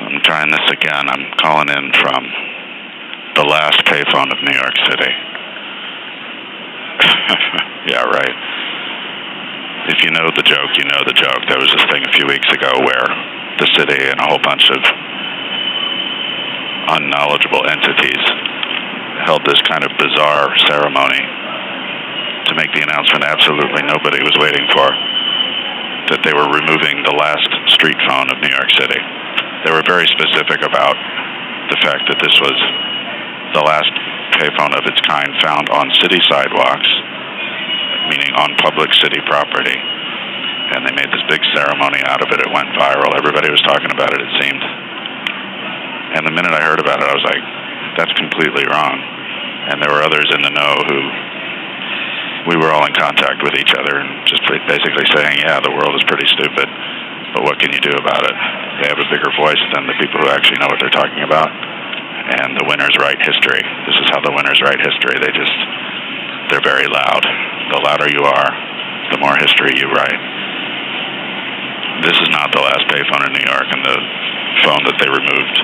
I'm trying this again. I'm calling in from the last payphone of New York City. Yeah, right. If you know the joke, you know the joke. There was this thing a few weeks ago where the city and a whole bunch of unknowledgeable entities held this kind of bizarre ceremony to make the announcement absolutely nobody was waiting for, that they were removing the last street phone of New York City. They were very specific about the fact that this was the last payphone of its kind found on city sidewalks, meaning on public city property. And they made this big ceremony out of it. It went viral. Everybody was talking about it, it seemed. And the minute I heard about it, I was like, that's completely wrong. And there were others in the know who we were all in contact with each other and just basically saying, yeah, the world is pretty stupid, but what can you do about it? They have a bigger voice than the people who actually know what they're talking about. And the winners write history. This is how the winners write history. They're very loud. The louder you are, the more history you write. This is not the last payphone in New York, and the phone that they removed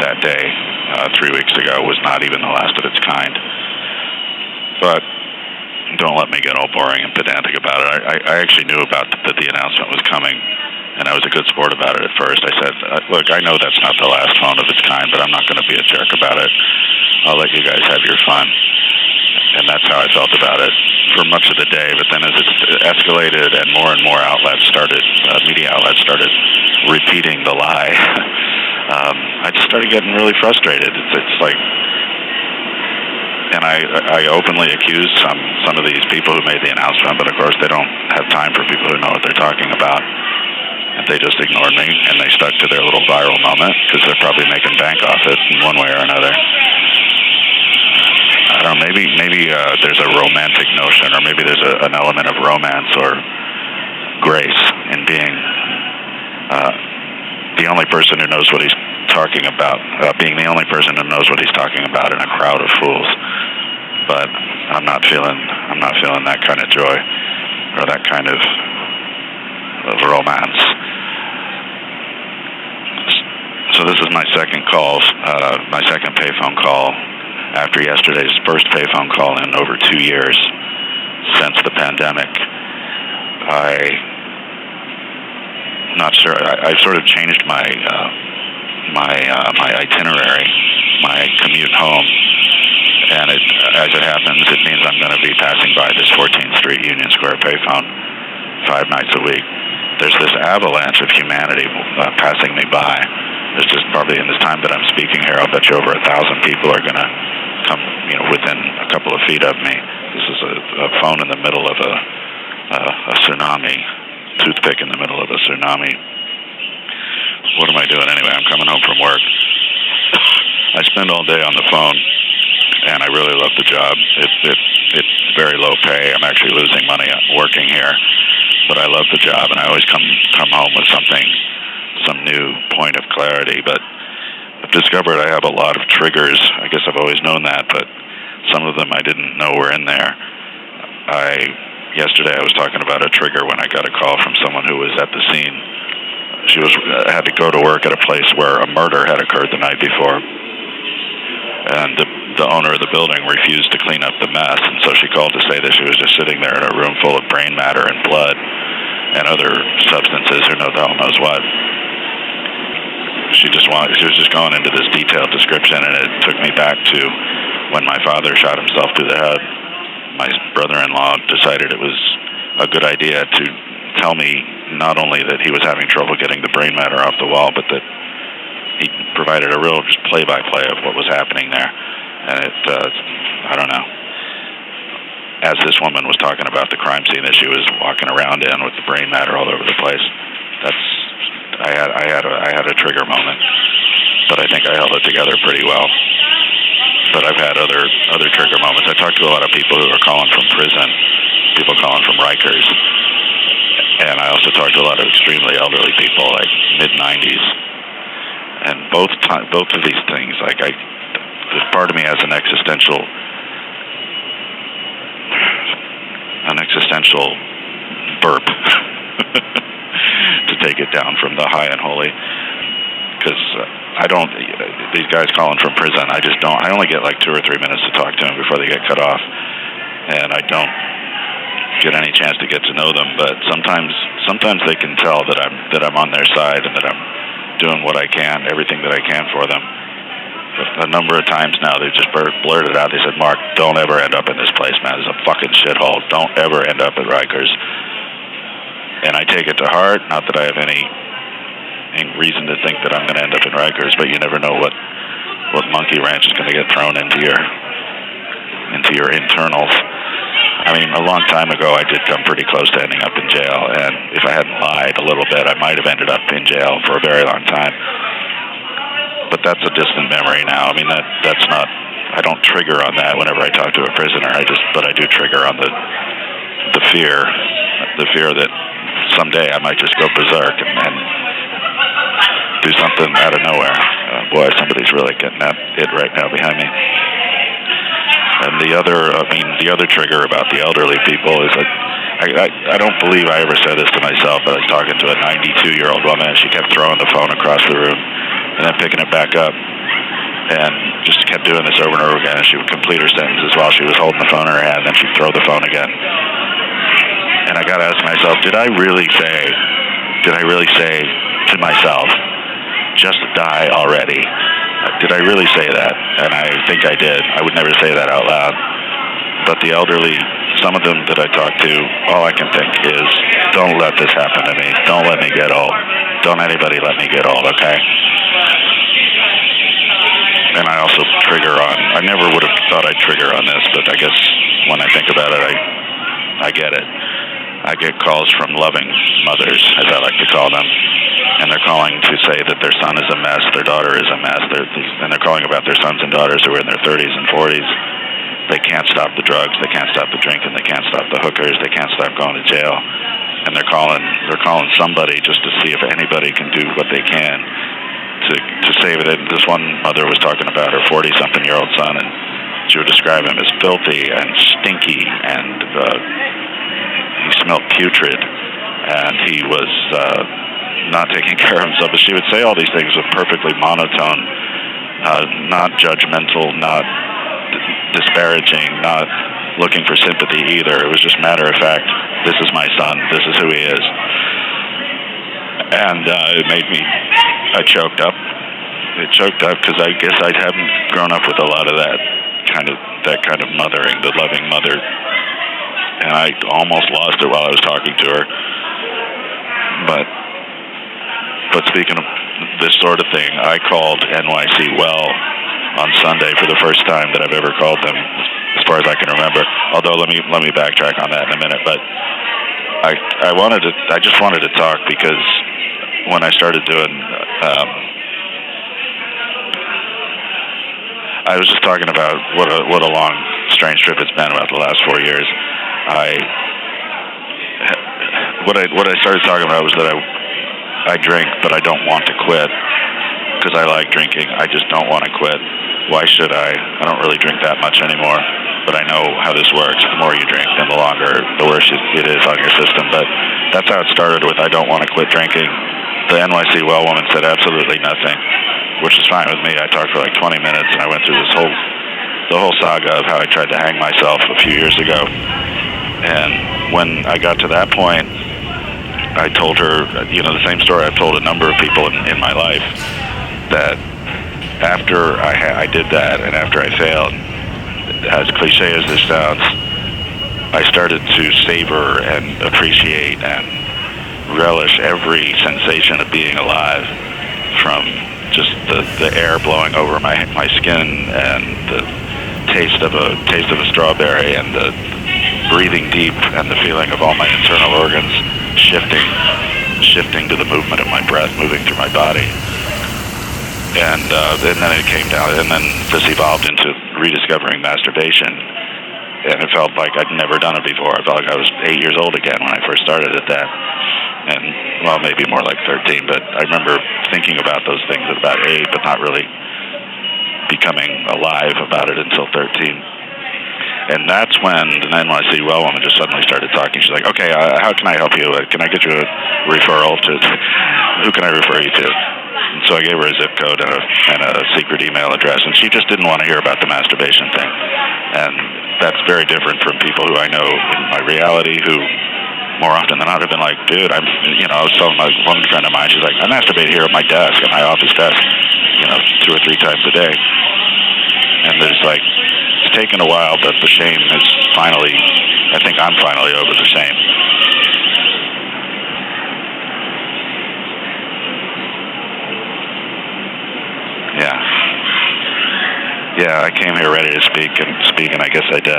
that day, 3 weeks ago, was not even the last of its kind. But don't let me get all boring and pedantic about it. I actually knew about that the announcement was coming, and I was a good sport about it at first. I said, look, I know that's not the last phone of its kind, but I'm not going to be a jerk about it. I'll let you guys have your fun. And that's how I felt about it for much of the day. But then as it escalated and more media outlets started repeating the lie, I just started getting really frustrated. It's like, and I openly accused some of these people who made the announcement, but of course they don't have time for people who know what they're talking about. And they just ignored me, and they stuck to their little viral moment, because they're probably making bank off it in one way or another. I don't know, maybe there's a romantic notion, or maybe there's an element of romance or grace in being the only person who knows what he's talking about, being the only person who knows what he's talking about in a crowd of fools. But I'm not feeling that kind of joy or that kind of romance. So this is my second call, my second payphone call after yesterday's first payphone call in over 2 years since the pandemic. I'm not sure. I sort of changed my itinerary, my commute home, and as it happens, it means I'm going to be passing by this 14th Street Union Square payphone 5 nights a week. There's this avalanche of humanity passing me by. There's just probably, in this time that I'm speaking here, I'll bet you over 1,000 people are going to come, within a couple of feet of me. This is a phone in the middle of a tsunami, toothpick in the middle of a tsunami. What am I doing anyway? I'm coming home from work. I spend all day on the phone, and I really love the job. It's very low pay. I'm actually losing money working here, but I love the job, and I always come home with some new point of clarity. But I've discovered I have a lot of triggers. I guess I've always known that, but some of them I didn't know were in there. Yesterday I was talking about a trigger when I got a call from someone who was at the scene. She had to go to work at a place where a murder had occurred the night before, and the owner of the building refused to clean up the mess, and so she called to say that she was just sitting there in a room full of brain matter and blood and other substances, who the hell knows what. She was just going into this detailed description, and it took me back to when my father shot himself through the head. My brother-in-law decided it was a good idea to tell me not only that he was having trouble getting the brain matter off the wall, but that he provided a real just play-by-play of what was happening there. And I don't know. As this woman was talking about the crime scene that she was walking around in with the brain matter all over the place, I had a trigger moment, but I think I held it together pretty well. But I've had other trigger moments. I talked to a lot of people who are calling from prison, people calling from Rikers, and I also talked to a lot of extremely elderly people, like mid-90s. And both of these things, there's part of me has an existential burp to take it down from the high and holy, because I don't, these guys calling from prison, I just don't, I only get like 2 or 3 minutes to talk to them before they get cut off. And I don't get any chance to get to know them, but sometimes they can tell that I'm on their side and that I'm doing what I can, everything that I can for them. But a number of times now they've just blurted out, they said, Mark, don't ever end up in this place, man. It's a fucking shithole. Don't ever end up at Rikers. And I take it to heart, not that I have any reason to think that I'm going to end up in Rikers, but you never know what monkey wrench is going to get thrown into your internals. I mean, a long time ago, I did come pretty close to ending up in jail, and if I hadn't lied a little bit, I might have ended up in jail for a very long time. But that's a distant memory now. I mean, that's not, I don't trigger on that whenever I talk to a prisoner. But I do trigger on the fear that someday I might just go berserk and do something out of nowhere. Boy, somebody's really getting at it right now behind me. And the other trigger about the elderly people is that I don't believe I ever said this to myself, but I was talking to a 92-year-old woman, and she kept throwing the phone across the room and then picking it back up, and just kept doing this over and over again. And she would complete her sentences while she was holding the phone in her hand, and then she'd throw the phone again. And I got to ask myself, did I really say to myself, just die already? Did I really say that? And I think I did. I would never say that out loud. But the elderly, some of them that I talk to, all I can think is, don't let this happen to me. Don't let me get old. Don't anybody let me get old, okay? And I also trigger on, I never would have thought I'd trigger on this, but I guess when I think about it, I get it. I get calls from loving mothers, as I like to call them, and they're calling to say that their son is a mess, their daughter is a mess, and they're calling about their sons and daughters who are in their 30s and 40s. They can't stop the drugs, they can't stop the drinking, they can't stop the hookers, they can't stop going to jail, and they're calling somebody just to see if anybody can do what they can to save it. This one mother was talking about her 40-something-year-old son, and she would describe him as filthy and stinky, and he smelled putrid, and he was not taking care of himself. But she would say all these things with perfectly monotone, not judgmental, not disparaging, not looking for sympathy either. It was just matter of fact, this is my son, this is who he is. And it made me, I choked up. It choked up because I guess I haven't grown up with a lot of that kind of mothering, the loving mother. And I almost lost it while I was talking to her. But speaking of this sort of thing, I called NYC Well on Sunday for the first time that I've ever called them, as far as I can remember. Although let me backtrack on that in a minute. But I just wanted to talk because when I started doing, I was just talking about what a long, strange trip it's been about the last 4 years. What I started talking about was that I drink, but I don't want to quit because I like drinking. I just don't want to quit. Why should I? I don't really drink that much anymore, but I know how this works. The more you drink, then the worse it is on your system. But that's how it started with, I don't want to quit drinking. The NYC Well woman said absolutely nothing, which is fine with me. I talked for like 20 minutes, and I went through the whole saga of how I tried to hang myself a few years ago. And when I got to that point, I told her, the same story I've told a number of people in my life, that after I did that and after I failed, as cliche as this sounds, I started to savor and appreciate and relish every sensation of being alive, from just the air blowing over my skin and the taste of a strawberry and the breathing deep and the feeling of all my internal organs shifting to the movement of my breath moving through my body. And then it came down, and then this evolved into rediscovering masturbation, and it felt like I'd never done it before. I felt like I was 8 years old again when I first started at that, and well, maybe more like 13, but I remember thinking about those things at about 8, but not really becoming alive about it until 13. And that's when the NYC Well woman just suddenly started talking. She's like, okay, how can I help you? Can I get you a referral to, who can I refer you to? And so I gave her a zip code and a secret email address, and she just didn't want to hear about the masturbation thing. And that's very different from people who I know in my reality who more often than not have been like, dude, I was telling my woman friend of mine, she's like, I masturbate here at my desk, at my office desk, 2 or 3 times a day. And there's like, it's taken a while, but the shame is finally, I think I'm finally over the shame. Yeah, I came here ready to speak, and I guess I did.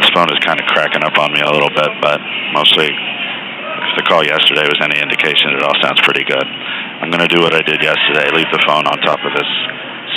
This phone is kind of cracking up on me a little bit, but mostly, if the call yesterday was any indication, it all sounds pretty good. I'm going to do what I did yesterday, leave the phone on top of this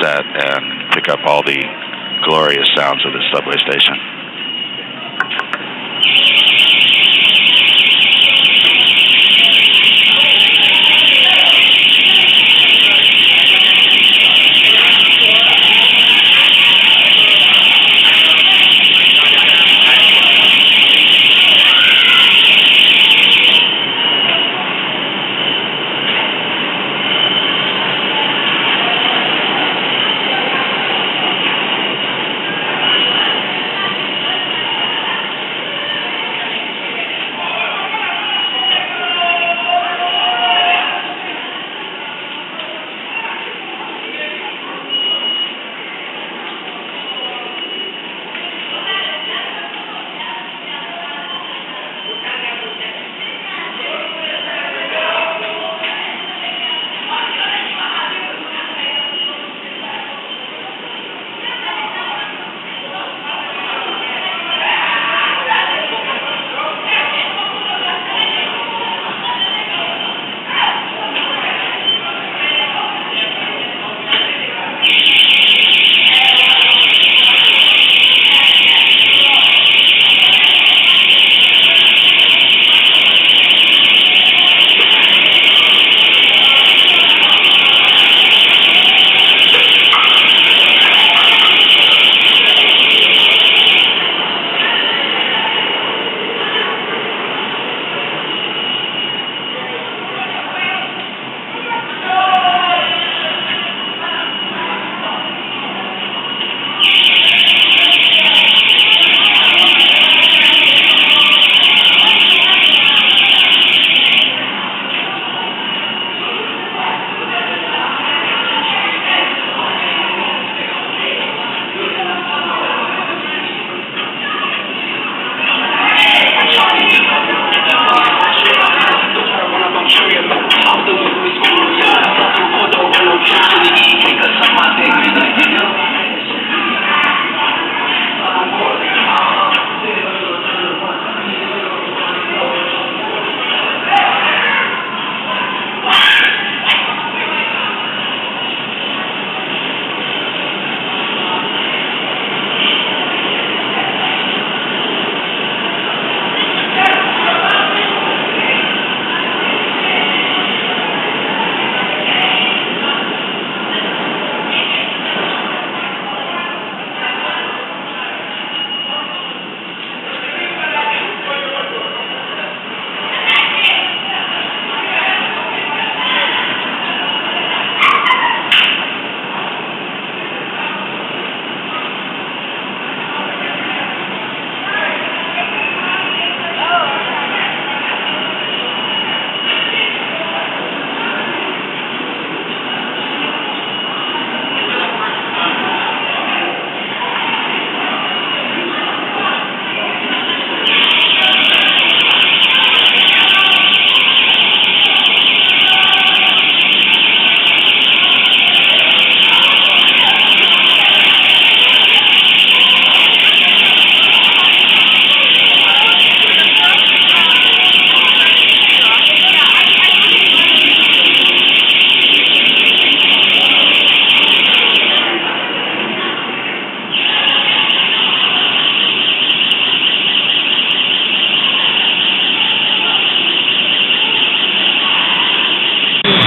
set, and pick up all the glorious sounds of this subway station.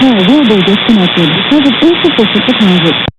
Call will be disconnected because of insufficient deposit.